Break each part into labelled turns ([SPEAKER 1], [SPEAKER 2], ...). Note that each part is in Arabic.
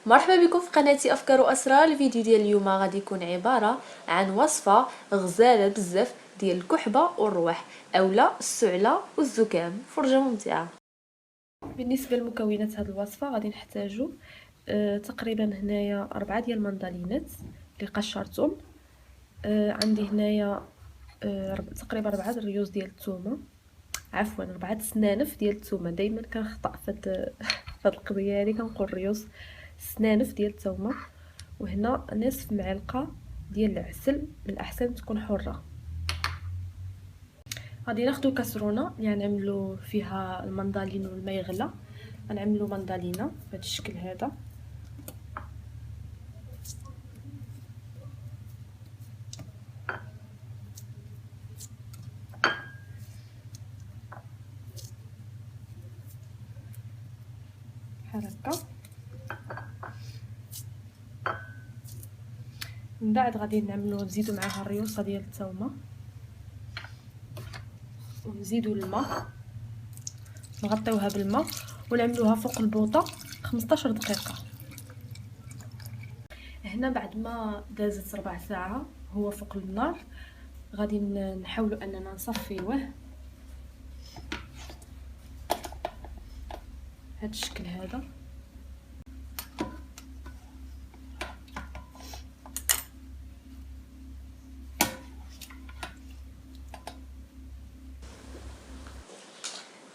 [SPEAKER 1] مرحبا بكم في قناتي افكار واسرار. الفيديو ديال اليوم غادي يكون عباره عن وصفه غزاله بزاف ديال الكحبه والروح اولا السعله والزكام. فرجه ممتعه. بالنسبه لمكونات هذه الوصفه غادي نحتاجو تقريبا هنايا 4 ديال المندلينات اللي قشرتهم. عندي هنايا تقريبا 4 الريوز ديال الثومه، عفوا 4 سنانف ديال الثومه. دائما كنخطا في هاد القضيه هذه، كنقول ريوس، سنانف ديال الثومه. وهنا نصف معلقه ديال العسل، من الاحسن تكون حره. غادي ناخذ كاسرونه يعني نعملوا فيها المندالين والماء يغلى. غنعملوا مندالينه بهذا الشكل هذا. هكا من بعد غادي نزيدوا معها الريوصه ديال الثومه ونزيدوا الماء، نغطيوها بالماء ونعملوها فوق البوطه 15 دقيقه. هنا بعد ما دازت ربع ساعه هو فوق النار، غادي نحاولوا اننا نصفيوه بهذا الشكل هذا.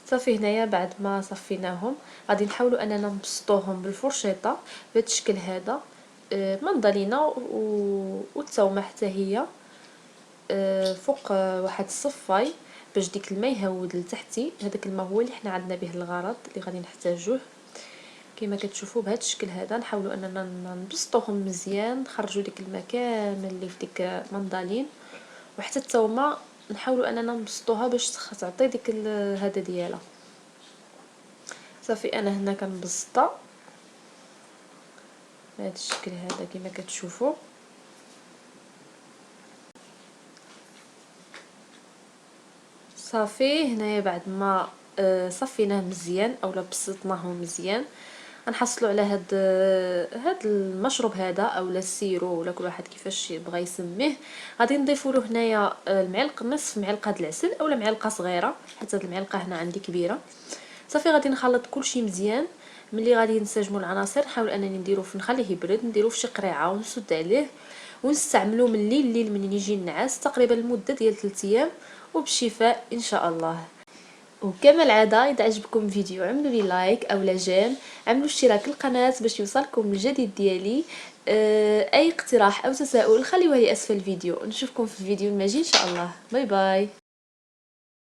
[SPEAKER 1] صافي هنايا بعد ما صفيناهم غادي نحاولوا اننا نبسطوهم بالفرشيطه بهذا الشكل هذا. مندلينه والثومه حتى هي فوق واحد الصفاي باش ديك الماء يهود لتحتي. هذاك الماء هو اللي حنا عندنا به الغرض اللي غادي نحتاجوه. كما كتشوفوا بهذا الشكل هذا نحاولوا اننا نبسطوهم مزيان، نخرجوا ديك الماء كامل اللي في ديك المندالين. وحتى الثومه نحاولوا اننا نبسطوها باش تعطي ديك هذا ديالها. صافي انا هنا كنبسطها بهذا الشكل هذا كما كتشوفوا. صافي هنايا بعد ما صفيناه مزيان اولا بسطناه مزيان، غنحصلوا على هاد المشروب هذا اولا السيرو ولا كل واحد كيفاش يبغى يسميه. غادي نضيفوا له هنايا نصف معلقه د العسل اولا معلقه صغيره، حتى هاد المعلقه هنا عندي كبيره. صافي غادي نخلط كلشي مزيان. ملي غادي نسجموا العناصر نحاول انني نديرو نخليه يبرد، نديرو في شي قريعه ونسد عليه ونستعملوه من الليل منين يجي النعاس تقريبا لمده ديال 3 ايام وبالشفاء ان شاء الله. وكما العاده اذا عجبكم الفيديو عملوا لي لايك اولا جيم، عملوا اشتراك القناه باش يوصلكم الجديد ديالي. اي اقتراح او تساؤل خليوه لي اسفل الفيديو. نشوفكم في الفيديو المجي ان شاء الله. باي باي.